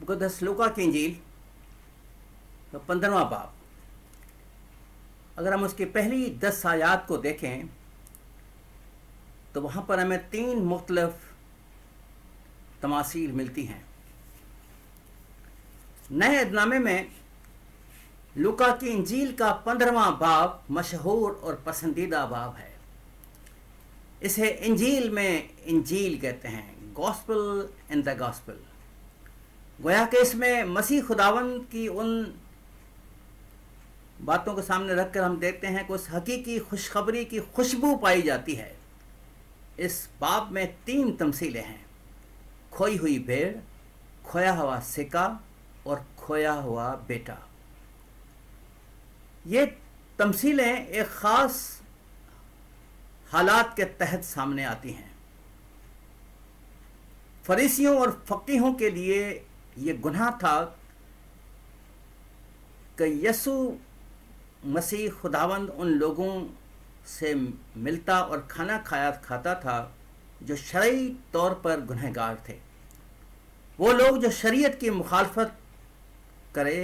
मुक़द्दस लूका की इंजील 15वां बाब, अगर हम उसकी पहली 10 आयात को देखें तो वहाँ पर हमें 3 मुख्तलिफ तमासील मिलती हैं। नए अदनामे में लूका की इंजील का 15वां बाब मशहूर और पसंदीदा बाब है। इसे इंजील में इंजील कहते हैं, गॉस्पेल इन द गॉस्पेल। गोया कि इसमें मसीह खुदावंद की उन बातों को सामने रखकर हम देखते हैं कि उस हकीकी खुशखबरी की खुशबू पाई जाती है। इस बाब में 3 तमसीलें हैं: खोई हुई भेड़, खोया हुआ सिक्का और खोया हुआ बेटा। ये तमसीलें एक ख़ास हालात के तहत सामने आती हैं। फरीसियों और फ़कीहों के लिए ये गुनाह था कि यसु मसीह खुदावंद उन लोगों से मिलता और खाना खाता था जो शरई तौर पर गुनहगार थे। वो लोग जो शरीयत की मुखालफत करे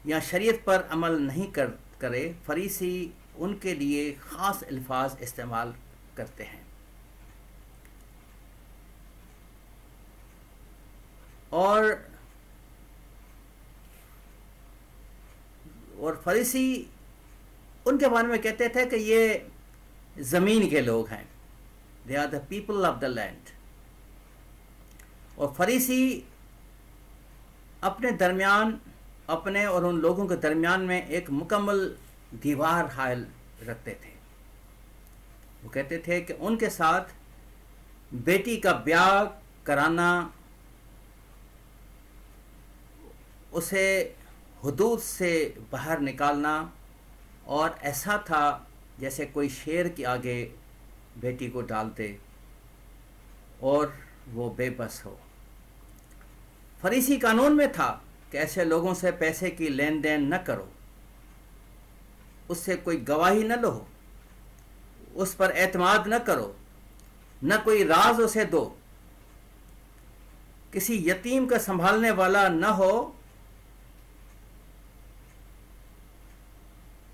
या शरीयत पर अमल नहीं करे, फरीसी उनके लिए ख़ास अल्फाज इस्तेमाल करते हैं। और फरीसी उनके बारे में कहते थे कि ये ज़मीन के लोग हैं, they are the people of the land. और फरीसी अपने दरमियान, अपने और उन लोगों के दरमियान में एक मुकम्मल दीवार हायल रखते थे। वो कहते थे कि उनके साथ बेटी का ब्याह कराना, उसे हुदूद से बाहर निकालना, और ऐसा था जैसे कोई शेर के आगे बेटी को डालते और वो बेबस हो। फरीसी कानून में था कि ऐसे लोगों से पैसे की लेन देन न करो, उससे कोई गवाही न लो, उस पर एतमाद न करो, न कोई राज उसे दो, किसी यतीम का संभालने वाला न हो,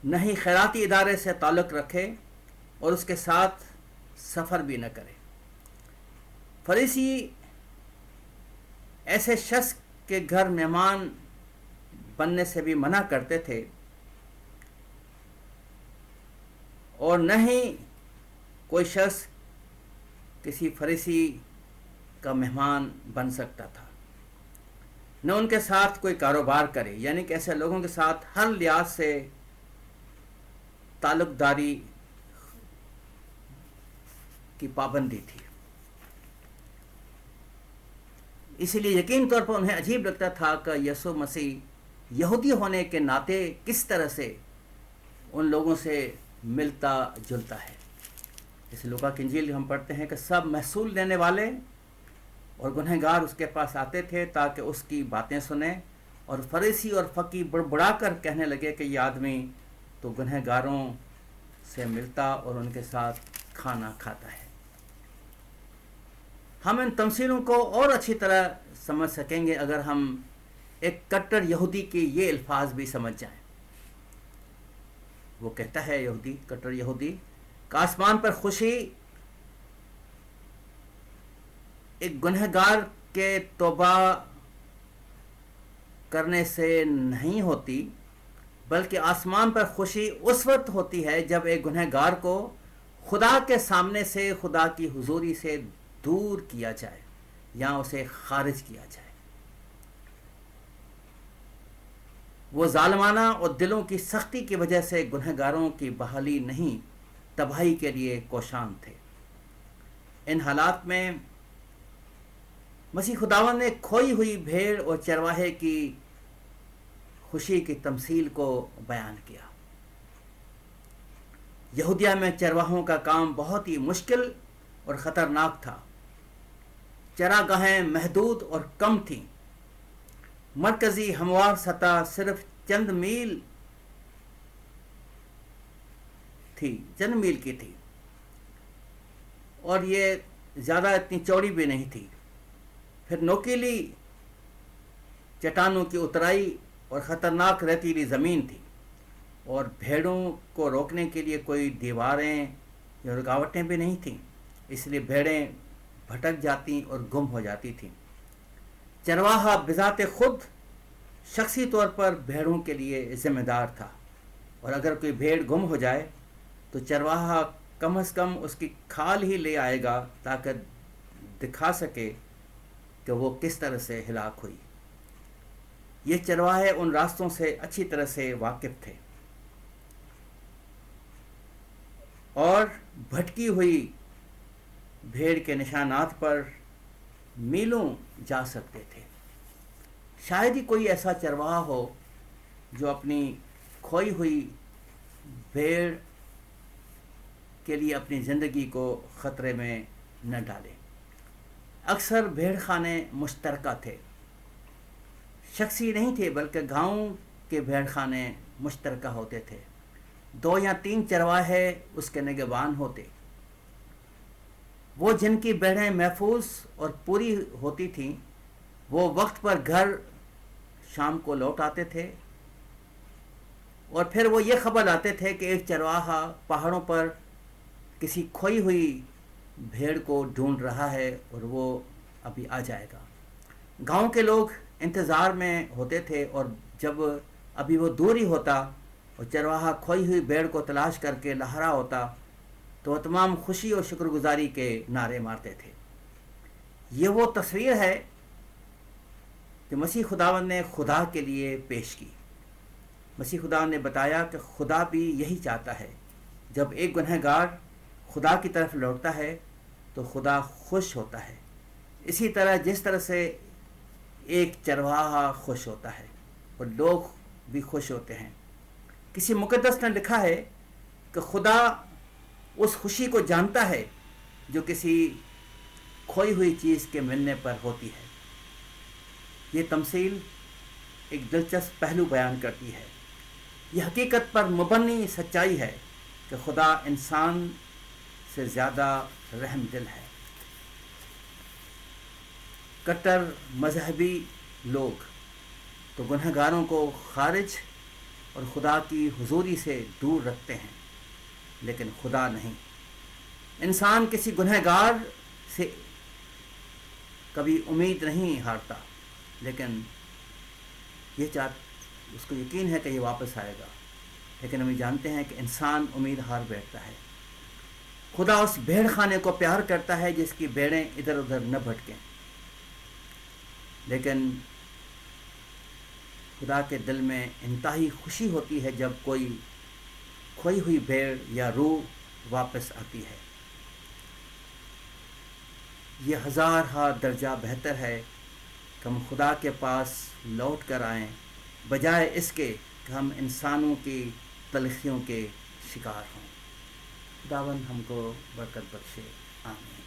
न ही खैराती इदारे से ताल्लुक़ रखे और उसके साथ सफ़र भी न करे। फरीसी ऐसे शख्स के घर मेहमान बनने से भी मना करते थे और न ही कोई शख्स किसी फरीसी का मेहमान बन सकता था, न उनके साथ कोई कारोबार करे, यानी कि ऐसे लोगों के साथ हर लिहाज से ताल्लुकदारी की पाबंदी थी। इसीलिए यकीन तौर पर उन्हें अजीब लगता था कि यसु मसीह यहूदी होने के नाते किस तरह से उन लोगों से मिलता जुलता है। इस लूका की इंजील हम पढ़ते हैं कि सब महसूल देने वाले और गुनहगार उसके पास आते थे ताकि उसकी बातें सुने, और फरीसी और फ़कीह बड़बड़ा कर कहने लगे कि ये आदमी तो गुनहगारों से मिलता और उनके साथ खाना खाता है। हम इन तमसीलों को और अच्छी तरह समझ सकेंगे अगर हम एक कट्टर यहूदी के ये अल्फाज भी समझ जाएं। वो कहता है यहूदी, कट्टर यहूदी, कि आसमान पर खुशी एक गुनहगार के तौबा करने से नहीं होती, बल्कि आसमान पर खुशी उस वक्त होती है जब एक गुनहगार को खुदा के सामने से, खुदा की हुजूरी से दूर किया जाए या उसे खारिज किया जाए। वो जालिमाना और दिलों की सख्ती की वजह से गुनहगारों की बहाली नहीं, तबाही के लिए कोशान थे। इन हालात में मसीह खुदावंद ने खोई हुई भेड़ और चरवाहे की खुशी की तमसील को बयान किया। यहूदिया में चरवाहों का काम बहुत ही मुश्किल और ख़तरनाक था। चरागाहें महदूद और कम थीं। मरकज़ी हमवार सतह सिर्फ चंद मील की थी और ये ज़्यादा इतनी चौड़ी भी नहीं थी। फिर नोकीली चट्टानों की उतराई और ख़तरनाक रेतीली ज़मीन थी, और भेड़ों को रोकने के लिए कोई दीवारें या रुकावटें भी नहीं थीं, इसलिए भेड़ें भटक जाती और गुम हो जाती थीं। चरवाहा बिज़ाते खुद शख्सी तौर पर भेड़ों के लिए ज़िम्मेदार था, और अगर कोई भेड़ गुम हो जाए तो चरवाहा कम से कम उसकी खाल ही ले आएगा ताकि दिखा सके कि वो किस तरह से हिलाक हुई। ये चरवाहे उन रास्तों से अच्छी तरह से वाकिफ़ थे और भटकी हुई भेड़ के निशानात पर मीलों जा सकते थे। शायद ही कोई ऐसा चरवाहा हो जो अपनी खोई हुई भेड़ के लिए अपनी ज़िंदगी को ख़तरे में न डाले। अक्सर भेड़ खाने मुश्तरका थे, शख्सी नहीं थे, बल्कि गांव के भेड़ खाने मुश्तरका होते थे। 2 या 3 चरवाहे उसके निगहबान होते। वो जिनकी भेड़ें महफूज और पूरी होती थीं, वो वक्त पर घर शाम को लौट आते थे, और फिर वो ये खबर लाते थे कि एक चरवाहा पहाड़ों पर किसी खोई हुई भेड़ को ढूंढ रहा है और वो अभी आ जाएगा। गांव के लोग इंतज़ार में होते थे, और जब अभी वो दूर ही होता और चरवाहा खोई हुई भेड़ को तलाश करके लहरा होता तो वह तमाम खुशी और शुक्रगुजारी के नारे मारते थे। ये वो तस्वीर है जो मसीह खुदावंद ने खुदा के लिए पेश की। मसीह खुदावंद ने बताया कि खुदा भी यही चाहता है। जब एक गुनहगार खुदा की तरफ लौटता है तो खुदा खुश होता है। इसी तरह जिस तरह से एक चरवाहा खुश होता है और लोग भी खुश होते हैं। किसी मुक़द्दस ने लिखा है कि खुदा उस खुशी को जानता है जो किसी खोई हुई चीज़ के मिलने पर होती है। ये तमसील एक दिलचस्प पहलू बयान करती है। यह हकीकत पर मुबनी सच्चाई है कि खुदा इंसान से ज़्यादा रहमदिल है। कट्टर मजहबी लोग तो गुनहगारों को खारिज और खुदा की हुजूरी से दूर रखते हैं, लेकिन खुदा नहीं। इंसान किसी गुनहगार से कभी उम्मीद नहीं हारता, लेकिन उसको यकीन है कि ये वापस आएगा, लेकिन हम जानते हैं कि इंसान उम्मीद हार बैठता है। खुदा उस भेड़ खाने को प्यार करता है जिसकी भेड़ें इधर उधर न भटकें, लेकिन खुदा के दिल में इंतहाई खुशी होती है जब कोई खोई हुई भेड़ या रूह वापस आती है। ये 1000 दर्जा बेहतर है कि हम खुदा के पास लौट कर आएँ, बजाय इसके कि हम इंसानों की तलखियों के शिकार हों। खुदावंद हमको बरकत बख्शे। आमीन।